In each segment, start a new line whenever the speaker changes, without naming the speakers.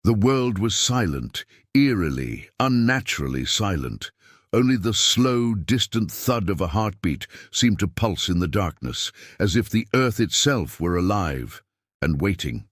The world was silent, eerily, unnaturally silent. Only the slow, distant thud of a heartbeat seemed to pulse in the darkness, as if the earth itself were alive and waiting.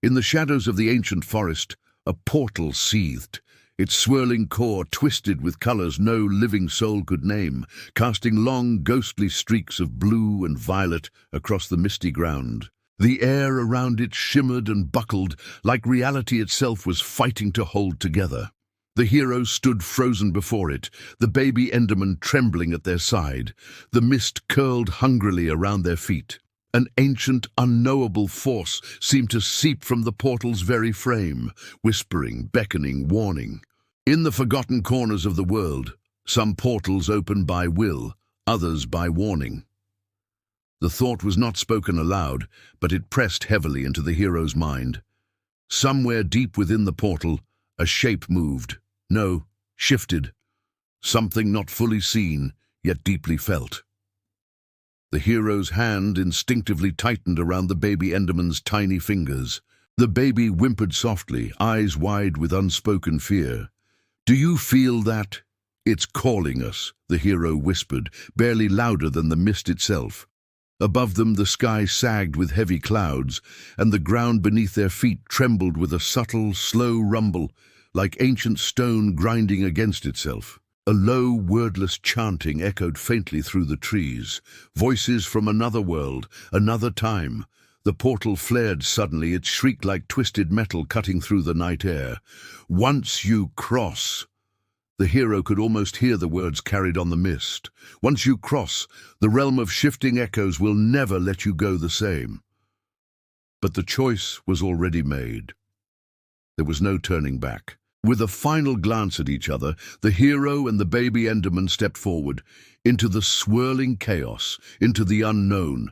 In the shadows of the ancient forest, a portal seethed, its swirling core twisted with colors no living soul could name, casting long, ghostly streaks of blue and violet across the misty ground. The air around it shimmered and buckled, like reality itself was fighting to hold together. The heroes stood frozen before it, the baby Enderman trembling at their side. The mist curled hungrily around their feet. An ancient, unknowable force seemed to seep from the portal's very frame, whispering, beckoning, warning. In the forgotten corners of the world, some portals open by will, others by warning. The thought was not spoken aloud, but it pressed heavily into the hero's mind. Somewhere deep within the portal, a shape moved. No, shifted. Something not fully seen, yet deeply felt. The hero's hand instinctively tightened around the baby Enderman's tiny fingers. The baby whimpered softly, eyes wide with unspoken fear. "Do you feel that?" "It's calling us," the hero whispered, barely louder than the mist itself. Above them the sky sagged with heavy clouds, and the ground beneath their feet trembled with a subtle, slow rumble, like ancient stone grinding against itself. A low, wordless chanting echoed faintly through the trees. Voices from another world, another time. The portal flared suddenly, its shriek like twisted metal cutting through the night air. "Once you cross..." The hero could almost hear the words carried on the mist. "Once you cross, the realm of shifting echoes will never let you go the same." But the choice was already made. There was no turning back. With a final glance at each other, the hero and the baby Enderman stepped forward, into the swirling chaos, into the unknown.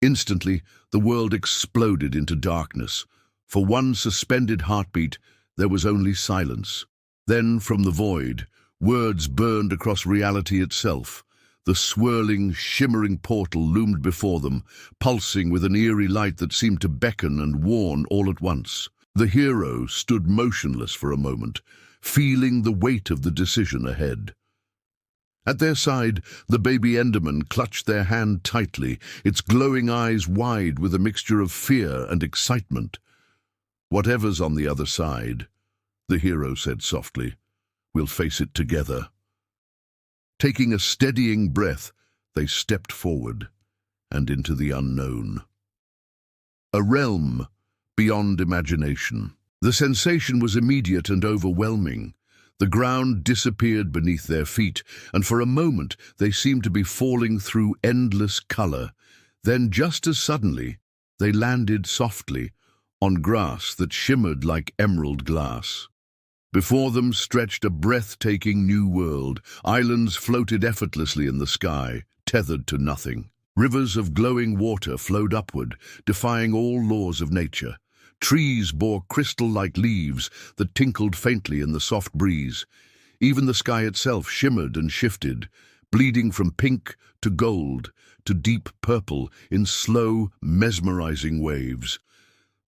Instantly, the world exploded into darkness. For one suspended heartbeat, there was only silence. Then, from the void, words burned across reality itself. The swirling, shimmering portal loomed before them, pulsing with an eerie light that seemed to beckon and warn all at once. The hero stood motionless for a moment, feeling the weight of the decision ahead. At their side, the baby Enderman clutched their hand tightly, its glowing eyes wide with a mixture of fear and excitement. "Whatever's on the other side," the hero said softly, "we'll face it together." Taking a steadying breath, they stepped forward and into the unknown. A realm beyond imagination. The sensation was immediate and overwhelming. The ground disappeared beneath their feet, and for a moment they seemed to be falling through endless color. Then, just as suddenly, they landed softly on grass that shimmered like emerald glass. Before them stretched a breathtaking new world. Islands floated effortlessly in the sky, tethered to nothing. Rivers of glowing water flowed upward, defying all laws of nature. Trees bore crystal-like leaves that tinkled faintly in the soft breeze. Even the sky itself shimmered and shifted, bleeding from pink to gold to deep purple in slow, mesmerizing waves.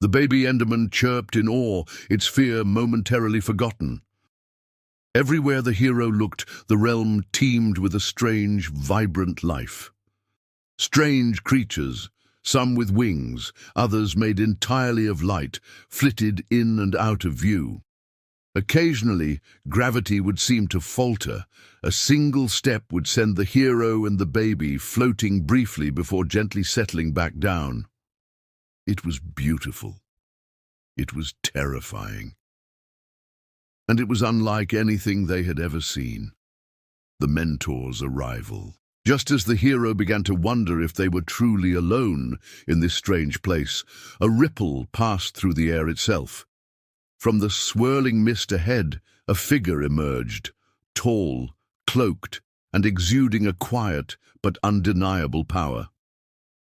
The baby Enderman chirped in awe, its fear momentarily forgotten. Everywhere the hero looked, the realm teemed with a strange, vibrant life. Strange creatures, some with wings, others made entirely of light, flitted in and out of view. Occasionally, gravity would seem to falter. A single step would send the hero and the baby floating briefly before gently settling back down. It was beautiful. It was terrifying. And it was unlike anything they had ever seen. The mentor's arrival. Just as the hero began to wonder if they were truly alone in this strange place, a ripple passed through the air itself. From the swirling mist ahead, a figure emerged, tall, cloaked, and exuding a quiet but undeniable power.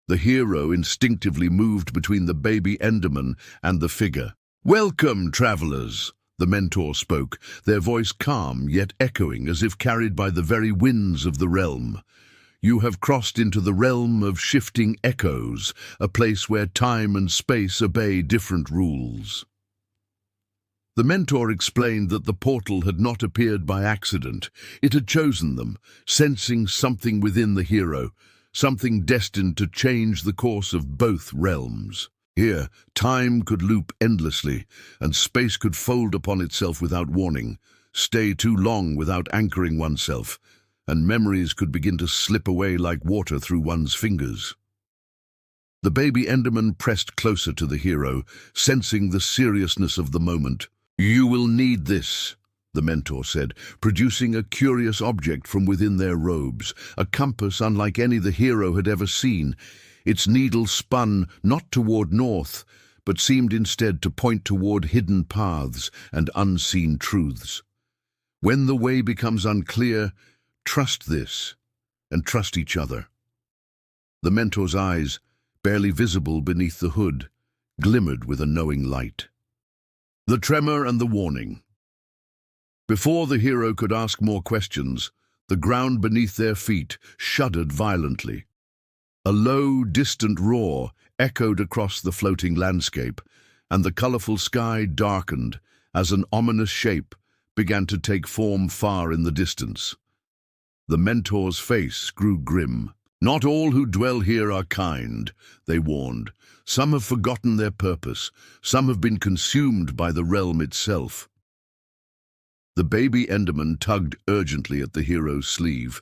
The hero instinctively moved between the baby Enderman and the figure. "Welcome, travelers," the mentor spoke, their voice calm yet echoing as if carried by the very winds of the realm. "You have crossed into the realm of shifting echoes, a place where time and space obey different rules." The mentor explained that the portal had not appeared by accident. It had chosen them, sensing something within the hero, something destined to change the course of both realms. Here, time could loop endlessly, and space could fold upon itself without warning, stay too long without anchoring oneself, and memories could begin to slip away like water through one's fingers. The baby Enderman pressed closer to the hero, sensing the seriousness of the moment. "You will need this," the mentor said, producing a curious object from within their robes, a compass unlike any the hero had ever seen. Its needle spun not toward north, but seemed instead to point toward hidden paths and unseen truths. When the way becomes unclear, trust this, and trust each other. The mentor's eyes, barely visible beneath the hood, glimmered with a knowing light. The tremor and the warning. Before the hero could ask more questions, the ground beneath their feet shuddered violently. A low, distant roar echoed across the floating landscape, and the colorful sky darkened as an ominous shape began to take form far in the distance. The mentor's face grew grim. "Not all who dwell here are kind," they warned. "Some have forgotten their purpose. Some have been consumed by the realm itself." The baby Enderman tugged urgently at the hero's sleeve,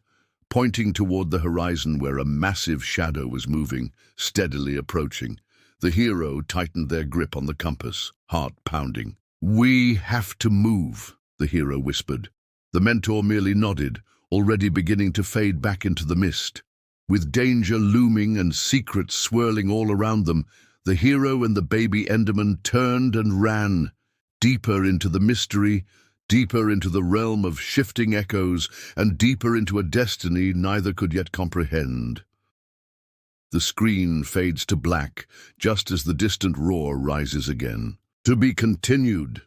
pointing toward the horizon where a massive shadow was moving, steadily approaching. The hero tightened their grip on the compass, heart pounding. "We have to move," the hero whispered. The mentor merely nodded, already beginning to fade back into the mist. With danger looming and secrets swirling all around them, the hero and the baby Enderman turned and ran, deeper into the mystery, deeper into the realm of shifting echoes, and deeper into a destiny neither could yet comprehend. The screen fades to black, just as the distant roar rises again. To be continued.